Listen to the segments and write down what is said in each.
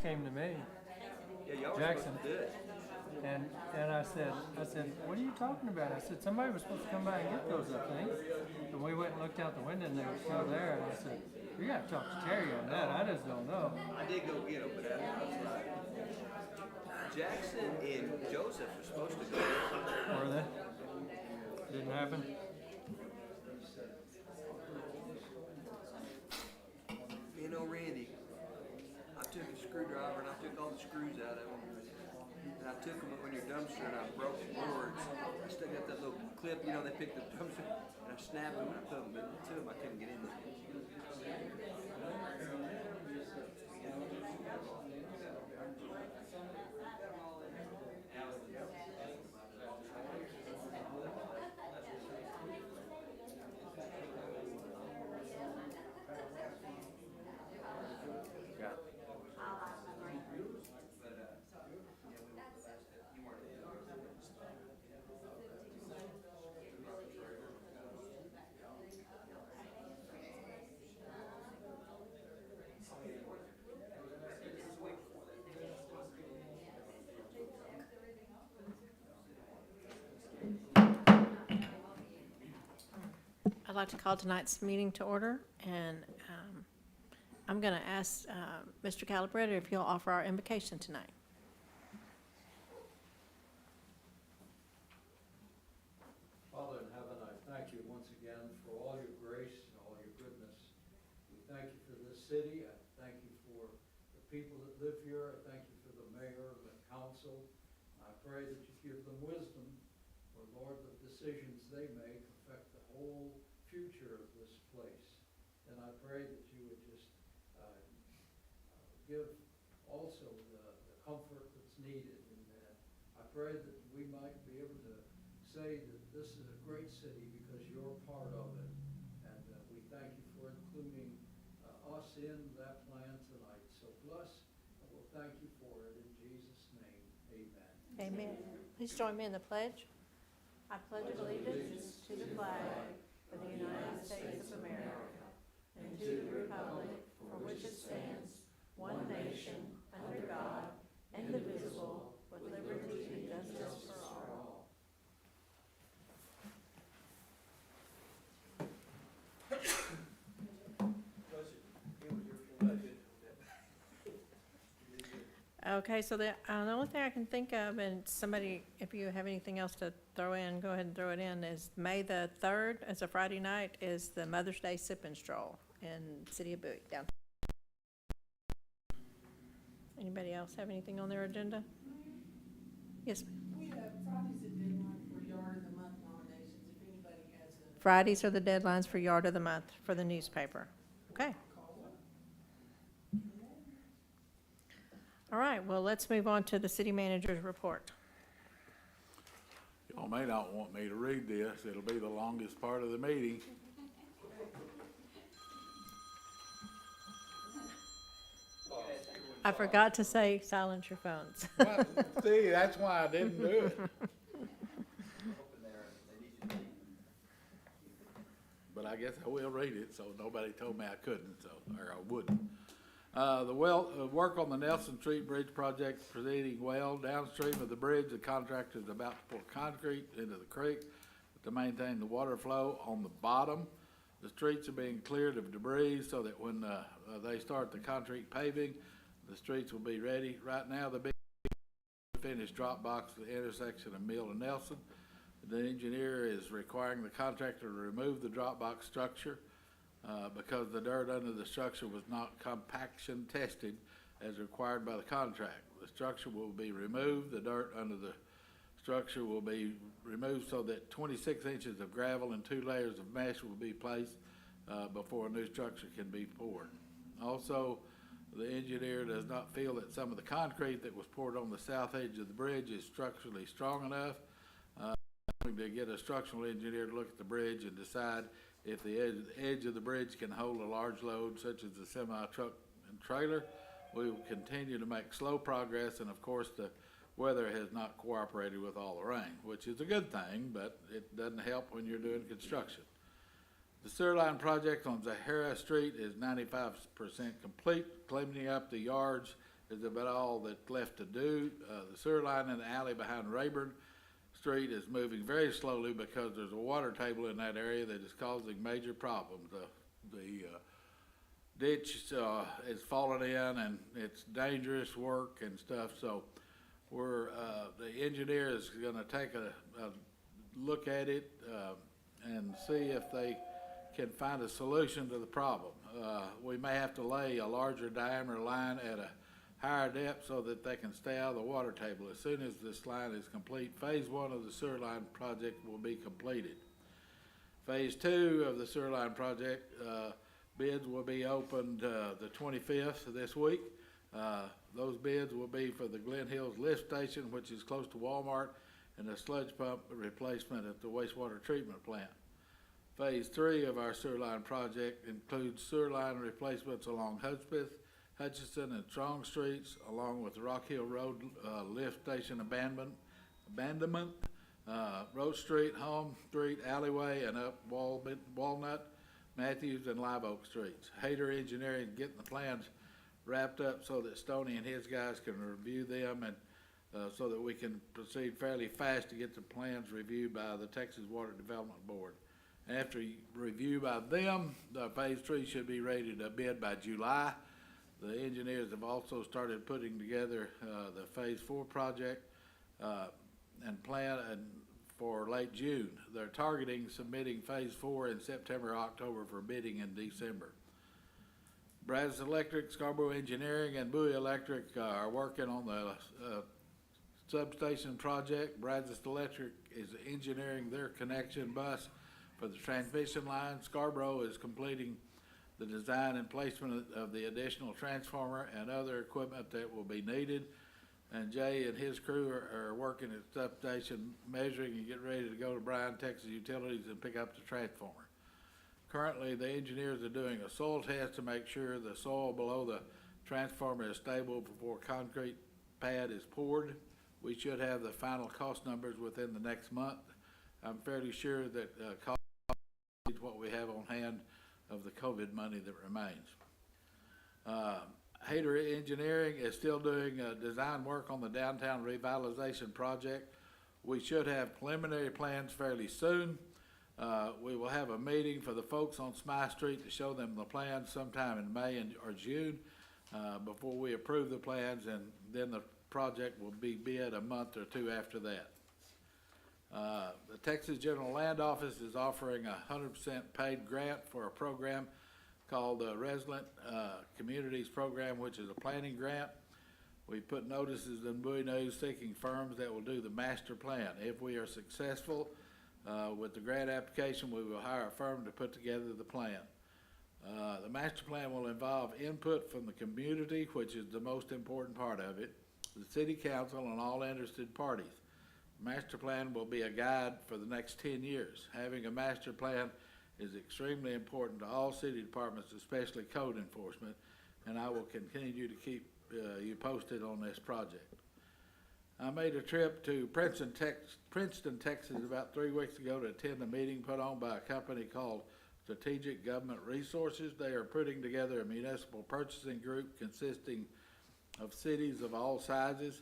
came to me, Yeah, y'all were Jackson, supposed to do it. and I said, what are you talking about? I said, somebody was supposed to come by and get those, I think. And we went and looked out the window, and they were still there. And I said, we got to talk to Terry on that. I just don't know. I did go get them, but I was like, Jackson and Joseph were supposed to go. Were they? Didn't happen. You know, Randy, I took a screwdriver and I took all the screws out of them. And I took them on your dumpster and I broke the boards. I still got that little clip, you know, they picked the dumpster and I snapped them and I put them, but two of them I couldn't get in there. I'd like to call tonight's meeting to order, and I'm going to ask Mr. Calabretta if he'll offer our invocation tonight. Father in heaven, I thank you once again for all your grace and all your goodness. We thank you for this city. I thank you for the people that live here. I thank you for the mayor, the council. I pray that you give them wisdom, for Lord, the decisions they make affect the whole future of this place. And I pray that you would just give also the comfort that's needed. And I pray that we might be able to say that this is a great city because you're part of it. And we thank you for including us in that plan tonight. So bless, and we'll thank you for it in Jesus' name. Amen. Amen. Please join me in the pledge. I pledge allegiance to the flag of the United States of America and to the republic for which it stands, one nation, under God, indivisible, with liberty and justice for all. Okay, so the only thing I can think of, and somebody, if you have anything else to throw in, go ahead and throw it in, is May the 3rd, as a Friday night, is the Mother's Day Sip and Stroll in City of Bowie, down. Anybody else have anything on their agenda? Yes, ma'am. We have Friday's the deadline for Yard of the Month nominations, if anybody has a Fridays are the deadlines for Yard of the Month for the newspaper. Okay. call. All right, well, let's move on to the city manager's report. Y'all may not want me to read this. It'll be the longest part of the meeting. I forgot to say silence your phones. Well, see, that's why I didn't do it. But I guess I will read it, so nobody told me I couldn't, so, or I wouldn't. Work on the Nelson Street Bridge project proceeding well. Downstream of the bridge, the contractor is about to pour concrete into the creek to maintain the water flow on the bottom. The streets are being cleared of debris so that when they start the concrete paving, the streets will be ready. Right now, the big finished drop box at the intersection of Mill and Nelson. The engineer is requiring the contractor to remove the drop box structure because the dirt under the structure was not compaction tested as required by the contract. The structure will be removed. The dirt under the structure will be removed so that 26 inches of gravel and 2 layers of mesh will be placed before a new structure can be poured. Also, the engineer does not feel that some of the concrete that was poured on the south edge of the bridge is structurally strong enough. To get a structural engineer to look at the bridge and decide if the edge of the bridge can hold a large load such as a semi-truck and trailer. We will continue to make slow progress, and of course the weather has not cooperated with all the rain, which is a good thing, but it doesn't help when you're doing construction. The sewer line project on Zahara Street is 95% complete. Cleaning up the yards is about all that's left to do. The sewer line in the alley behind Rayburn Street is moving very slowly because there's a water table in that area that is causing major problems. The ditch is falling in, and it's dangerous work and stuff, so the engineer is gonna take a look at it and see if they can find a solution to the problem. We may have to lay a larger diameter line at a higher depth so that they can stay out of the water table. As soon as this line is complete, phase 1 of the sewer line project will be completed. Phase 2 of the sewer line project, bids will be opened the 25th of this week. Those bids will be for the Glen Hills lift station, which is close to Walmart, and a sludge pump replacement at the wastewater treatment plant. Phase 3 of our sewer line project includes sewer line replacements along Hudspeth, Hutchinson, and Strong Streets, along with Rock Hill Road lift station abandonment, Road Street, Home Street, Alleyway, and up Walnut, Matthews, and Live Oak Streets. Hayter Engineering getting the plans wrapped up so that Stoney and his guys can review them, and so that we can proceed fairly fast to get the plans reviewed by the Texas Water Development Board. After review by them, the phase 3 should be ready to bid by July. The engineers have also started putting together the phase 4 project and plan for late June. They're targeting submitting phase 4 in September or October for bidding in December. Brazos Electric, Scarborough Engineering, and Bowie Electric are working on the substation project. Brazos Electric is engineering their connection bus for the transmission line. Scarborough is completing the design and placement of the additional transformer and other equipment that will be needed. And Jay and his crew are working at the substation, measuring and getting ready to go to Bryan, Texas Utilities and pick up the transformer. Currently, the engineers are doing a soil test to make sure the soil below the transformer is stable before concrete pad is poured. We should have the final cost numbers within the next month. I'm fairly sure that cost is what we have on hand of the COVID money that remains. Hayter Engineering is still doing design work on the downtown revitalization project. We should have preliminary plans fairly soon. We will have a meeting for the folks on Smythe Street to show them the plans sometime in May or June before we approve the plans, and then the project will be bid a month or two after that. The Texas General Land Office is offering a 100% paid grant for a program called the Resilient Communities Program, which is a planning grant. We put notices in Bowie News seeking firms that will do the master plan. If we are successful with the grant application, we will hire a firm to put together the plan. The master plan will involve input from the community, which is the most important part of it, the city council, and all interested parties. Master plan will be a guide for the next 10 years. Having a master plan is extremely important to all city departments, especially code enforcement, and I will continue to keep you posted on this project. I made a trip to Princeton, Texas about 3 weeks ago to attend a meeting put on by a company called Strategic Government Resources. They are putting together a municipal purchasing group consisting of cities of all sizes.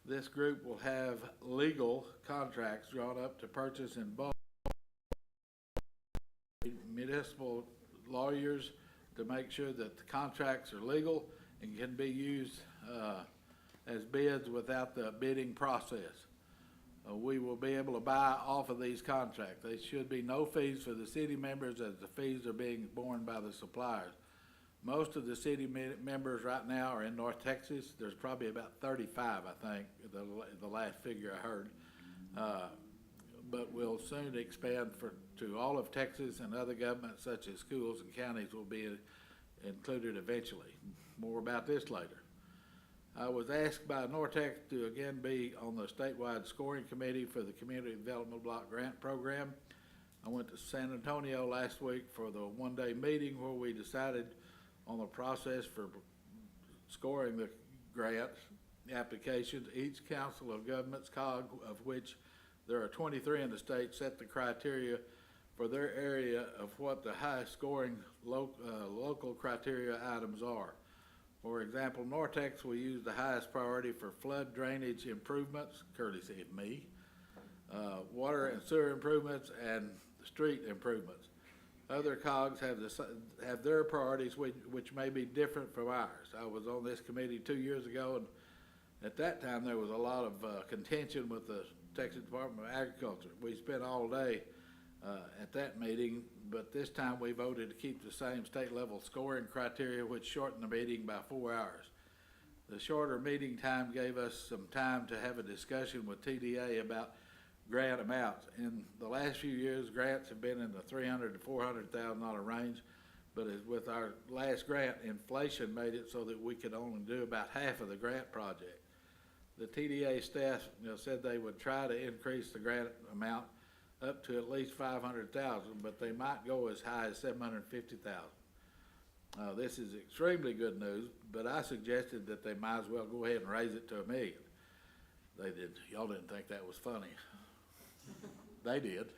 This group will have legal contracts drawn up to purchase in bulk. Municipal lawyers to make sure that the contracts are legal and can be used as bids without the bidding process. We will be able to buy off of these contracts. There should be no fees for the city members, as the fees are being borne by the suppliers. Most of the city members right now are in North Texas. There's probably about 35, I think, the last figure I heard. But we'll soon expand to all of Texas, and other governments such as schools and counties will be included eventually. More about this later. I was asked by Nortex to again be on the statewide scoring committee for the Community Development Block Grant Program. I went to San Antonio last week for the one-day meeting where we decided on the process for scoring the grants applications. Each council of governments, COG, of which there are 23 in the state, set the criteria for their area of what the highest scoring local criteria items are. For example, Nortex will use the highest priority for flood drainage improvements, courtesy of me, water and sewer improvements, and street improvements. Other COGs have their priorities which may be different from ours. I was on this committee 2 years ago, and at that time there was a lot of contention with the Texas Department of Agriculture. We spent all day at that meeting, but this time we voted to keep the same state level scoring criteria, which shortened the meeting by 4 hours. The shorter meeting time gave us some time to have a discussion with TDA about grant amounts. In the last few years, grants have been in the $300,000 to $400,000 range, but as with our last grant, inflation made it so that we could only do about half of the grant project. The TDA staff, said they would try to increase the grant amount up to at least $500,000, but they might go as high as $750,000. This is extremely good news, but I suggested that they might as well go ahead and raise it to $1 million. They did. Y'all didn't think that was funny. They did.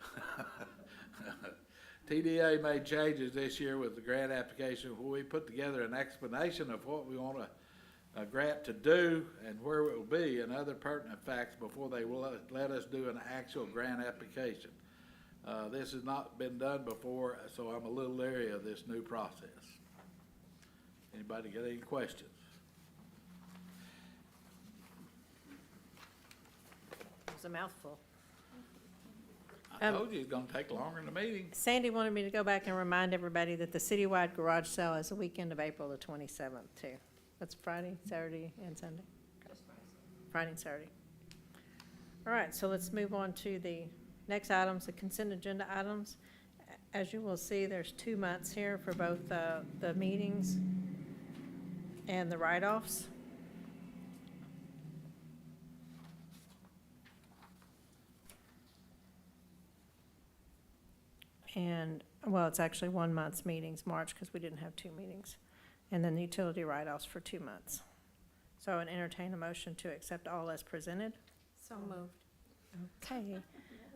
TDA made changes this year with the grant application where we put together an explanation of what we want a grant to do and where it will be and other pertinent facts before they will let us do an actual grant application. This has not been done before, so I'm a little leery of this new process. Anybody got any questions? It was a mouthful. I told you it's gonna take longer than the meeting. Sandy wanted me to go back and remind everybody that the citywide garage sale is the weekend of April the 27th too. That's Friday, Saturday, and Sunday? Friday and Saturday. All right, so let's move on to the next items, the consent agenda items. As you will see, there's 2 months here for both the meetings and the write-offs. And, well, it's actually 1 month's meetings, March, because we didn't have 2 meetings. And then the utility write-offs for 2 months. So I would entertain a motion to accept all as presented. So moved. Okay.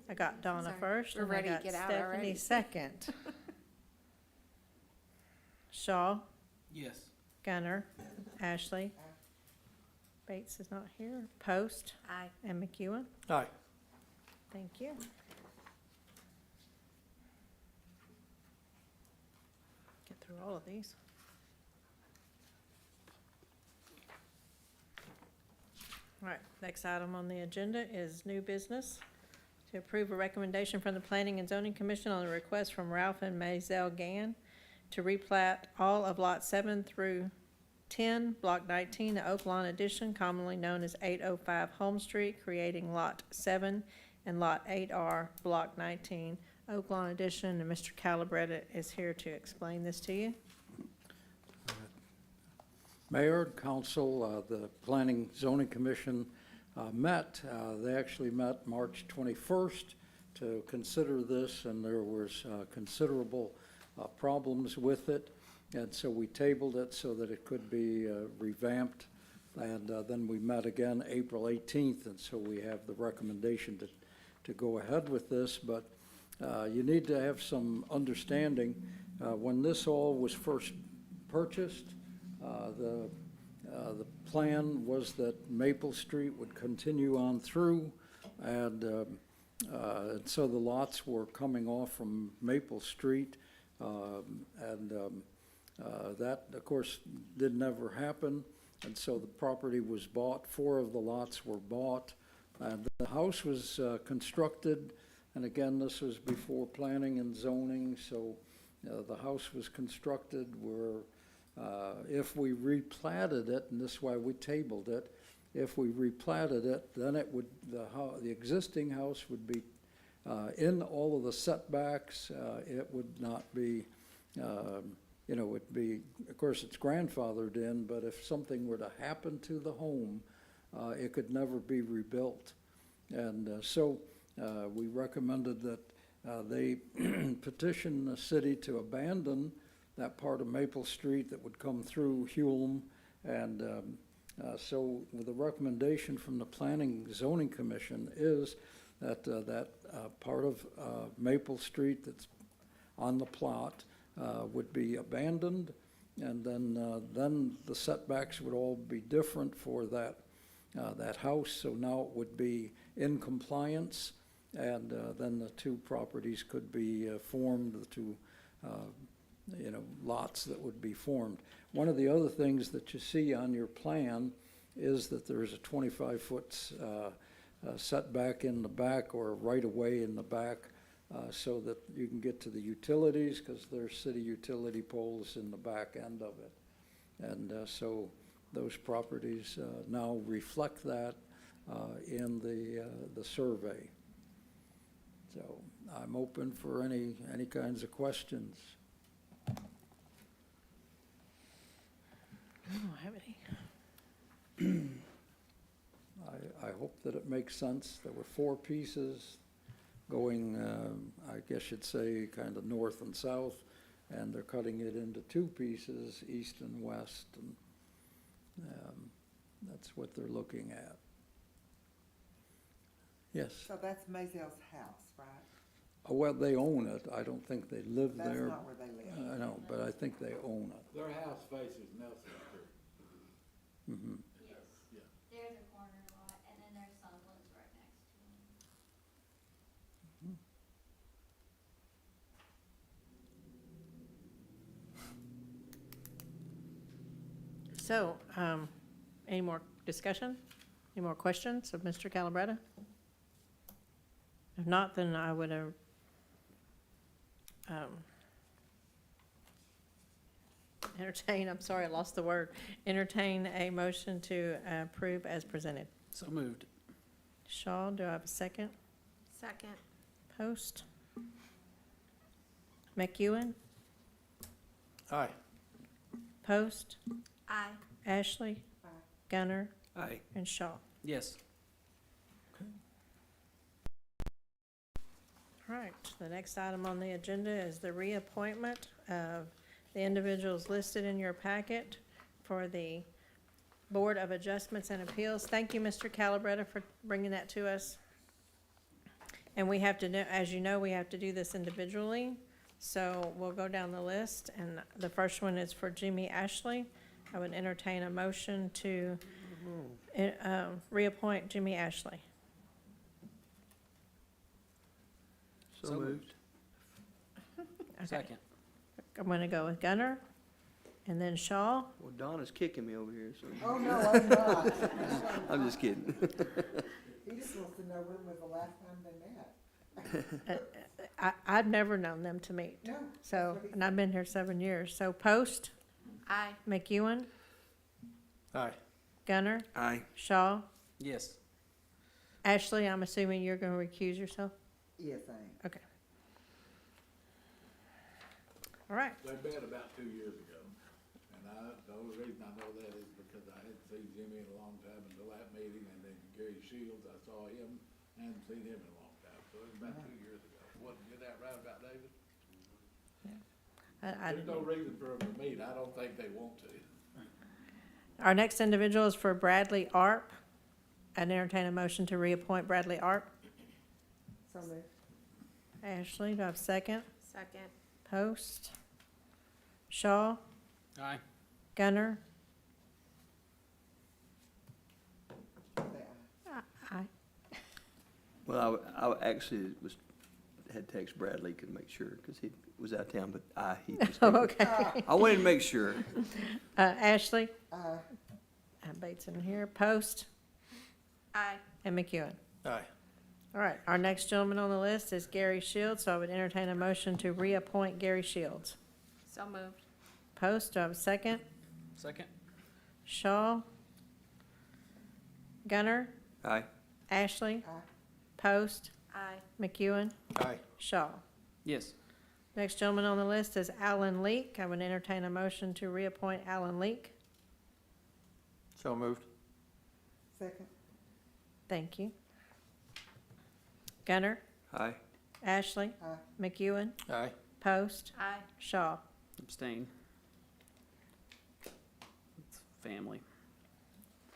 I got Donna Sorry. first, We're and I ready to got get out Stephanie already. second. Shaw, Yes. Gunner, Ashley. Bates is not here. Post Aye. and McEwen. Aye. Thank you. Get through all of these. All right, next item on the agenda is new business. To approve a recommendation from the Planning and Zoning Commission on a request from Ralph and Maisel Gann to replat all of Lot 7 through 10, Block 19, the Oak Lawn Addition, commonly known as 805 Home Street, creating Lot 7 and Lot 8R, Block 19, Oak Lawn Addition. And Mr. Calabretta is here to explain this to you. Mayor, Council, the Planning Zoning Commission met. They actually met March 21st to consider this, and there was considerable problems with it. And so we tabled it so that it could be revamped. And then we met again April 18th, and so we have the recommendation to go ahead with this. But you need to have some understanding. When this all was first purchased, the plan was that Maple Street would continue on through, and so the lots were coming off from Maple Street, that, of course, did never happen, and so the property was bought. 4 of the lots were bought, and the house was constructed, and again, this was before planning and zoning, so the house was constructed where if we replatted it, and this is why we tabled it, if we replatted it, then it would, the existing house would be in all of the setbacks. It would not be, it'd be, of course, it's grandfathered in, but if something were to happen to the home, it could never be rebuilt. And so we recommended that they petition the city to abandon that part of Maple Street that would come through Hulme. And so with the recommendation from the Planning Zoning Commission is that that part of Maple Street that's on the plot would be abandoned, And then the setbacks would all be different for that house, so now it would be in compliance, and then the two properties could be formed, the two, lots that would be formed. One of the other things that you see on your plan is that there's a 25-foot setback in the back, or right-of-way in the back, so that you can get to the utilities, because there's city utility poles in the back end of it. And so those properties now reflect that in the survey. So I'm open for any kinds of questions. I don't have any. I hope that it makes sense. There were 4 pieces going, I guess you'd say, kind of north and south, and they're cutting it into 2 pieces, east and west, and that's what they're looking at. Yes? So that's Mazel's house, right? Oh, well, they own it. I don't think they live That's there. not where they live. I know, but I think they own it. Their house faces Nelson Street. Mhm. Yes, Yeah. there's a corner lot, and then there's Sunland's right next to him. So, any more discussion? Any more questions of Mr. Calabretta? If not, then I would entertain, I'm sorry, I lost the word, entertain a motion to approve as presented. So moved. Shaw, do I have a second? Second. Post? McEwen? Aye. Post? Aye. Ashley? Aye. Gunner? Aye. And Shaw. Yes. All right, the next item on the agenda is the reappointment of the individuals listed in your packet for the Board of Adjustments and Appeals. Thank you, Mr. Calabretta, for bringing that to us. And we have to know, as you know, we have to do this individually. So we'll go down the list, and the first one is for Jimmy Ashley. I would entertain a motion to reappoint Jimmy Ashley. So moved. Okay. Second. I'm gonna go with Gunner, and then Shaw. Well, Donna's kicking me over here, so Oh, no, I'm not. I'm just kidding. He just wants to know when was the last time they met. I've never known them to meet, No. so, and I've been here 7 years. So Post, Aye. McEwen, Aye. Gunner, Aye. Shaw, Yes. Ashley, I'm assuming you're gonna recuse yourself? Yes, I am. Okay. All right, They met about 2 years ago, and the only reason I know that is because I hadn't seen Jimmy in a long time until that meeting, and then Gary Shields, I saw him, I hadn't seen him in a long time, so it was about 2 years ago. Wasn't you that right about David? There's no reason for them to meet, I don't think they want to. our next individual is for Bradley Arp. I'd entertain a motion to reappoint Bradley Arp. So moved. Ashley, do I have a second? Second. Post, Shaw, Aye. Gunner, Say aye. Well, I actually had text Bradley, could make sure, because he was out of town, but he just. Oh, okay. I wanted to make sure. Ashley, aye. Bates in here, Post, Aye. and McEwen. Aye. All right, our next gentleman on the list is Gary Shields, so I would entertain a motion to reappoint Gary Shields. So moved. Post, do I have a second? Second. Shaw, Gunner, Aye. Ashley, Aye. Post, Aye. McEwen, Aye. Shaw. Yes. Next gentleman on the list is Alan Leak. I would entertain a motion to reappoint Alan Leak. So moved. Second. Thank you. Gunner, Aye. Ashley, Aye. McEwen, Aye. Post, Aye. Shaw. Abstain. It's family.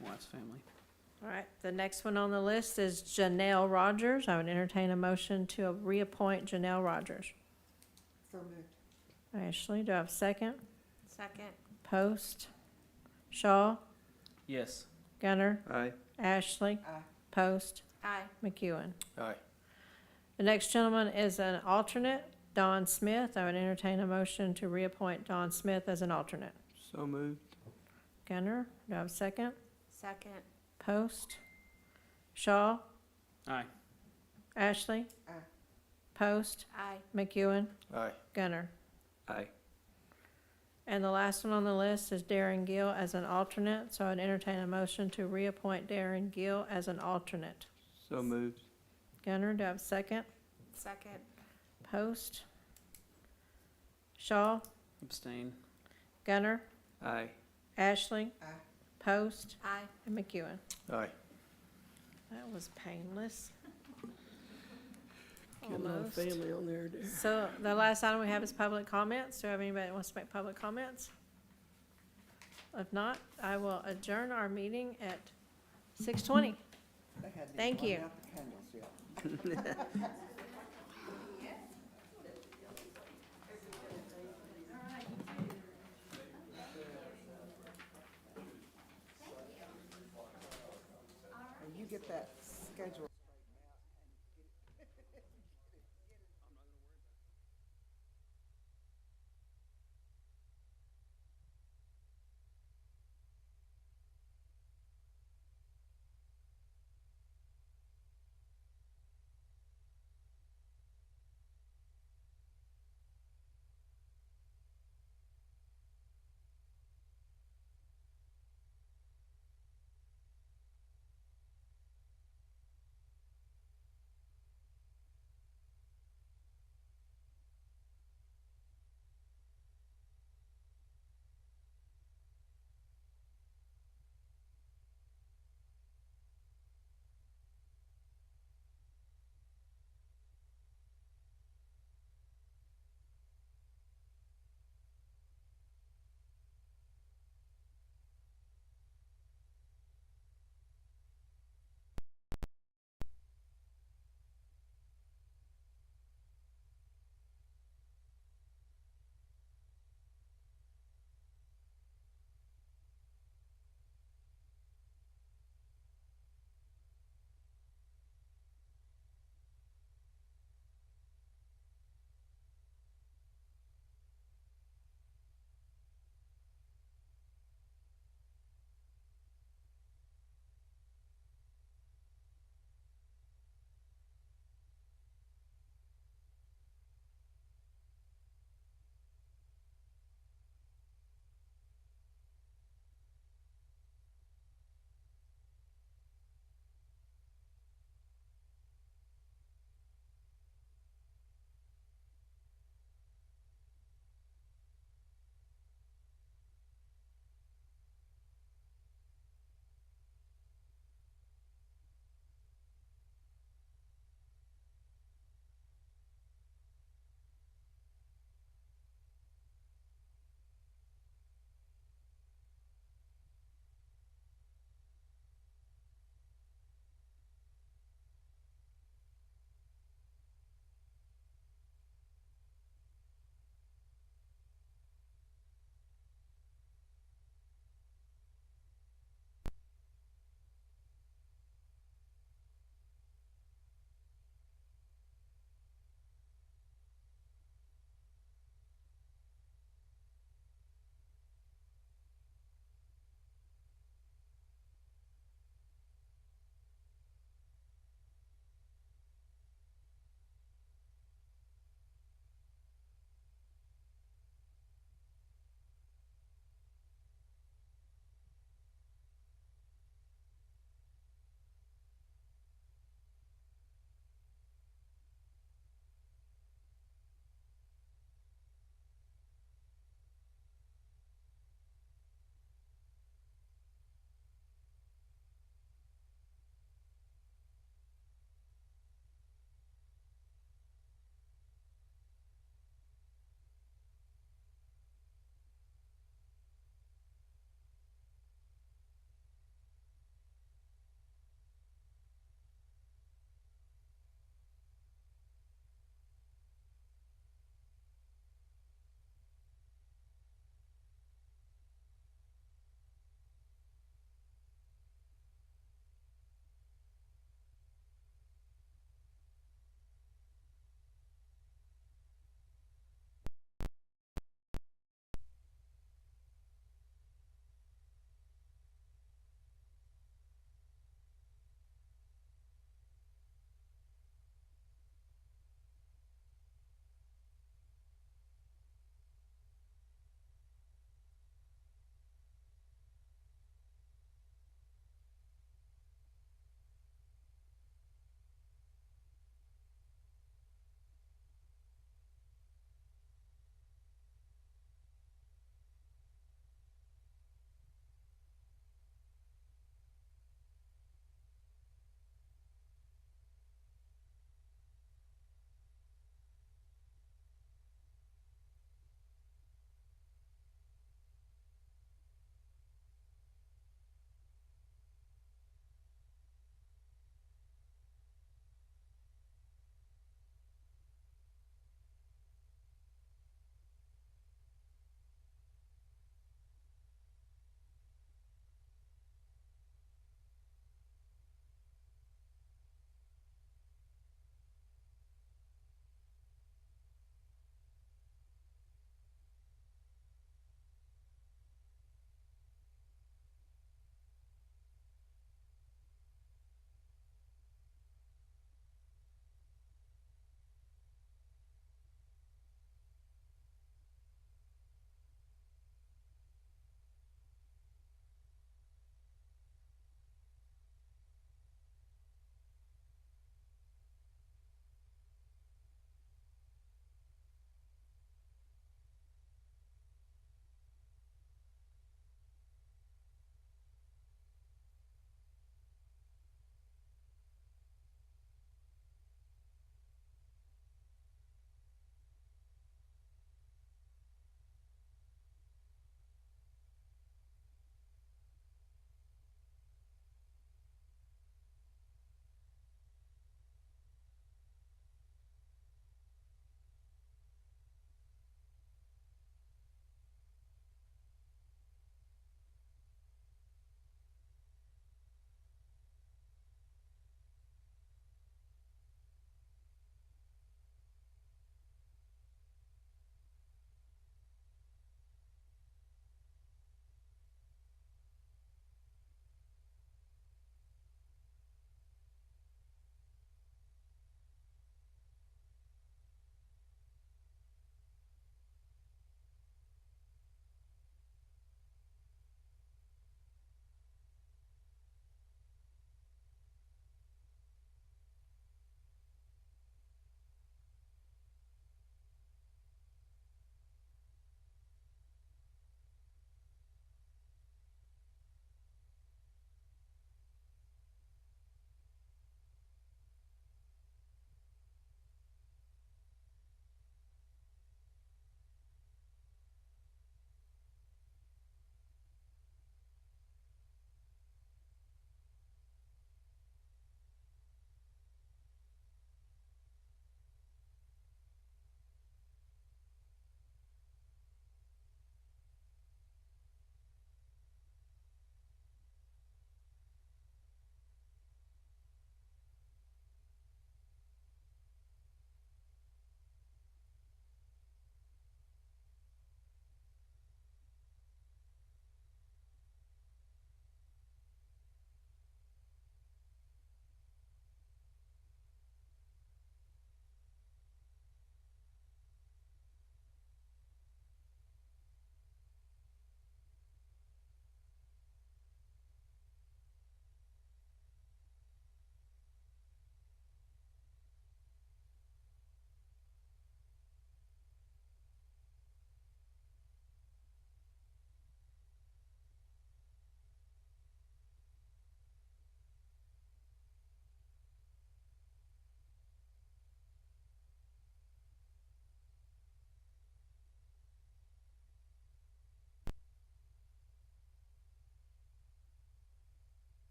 Wife's family. All right, the next one on the list is Janelle Rogers. I would entertain a motion to reappoint Janelle Rogers. So moved. Ashley, do I have a second? Second. Post, Shaw, Yes. Gunner, Aye. Ashley, Aye. Post, Aye. McEwen. Aye. The next gentleman is an alternate, Don Smith. I would entertain a motion to reappoint Don Smith as an alternate. So moved. Gunner, do I have a second? Second. Post, Shaw, Aye. Ashley, Aye. Post, Aye. McEwen, Aye. Gunner. Aye. And the last one on the list is Darren Gill as an alternate, so I'd entertain a motion to reappoint Darren Gill as an alternate. So moved. Gunner, do I have a second? Second. Post, Shaw, Abstain. Gunner, Aye. Ashley, Aye. Post, Aye. and McEwen. Aye. That was painless. Getting a lot of Almost. family on there, dear. So the last item we have is public comments. Do I have anybody that wants to make public comments? If not, I will adjourn our meeting at 6:20. They hadn't Thank even you. blown out the candles yet. And you get that schedule.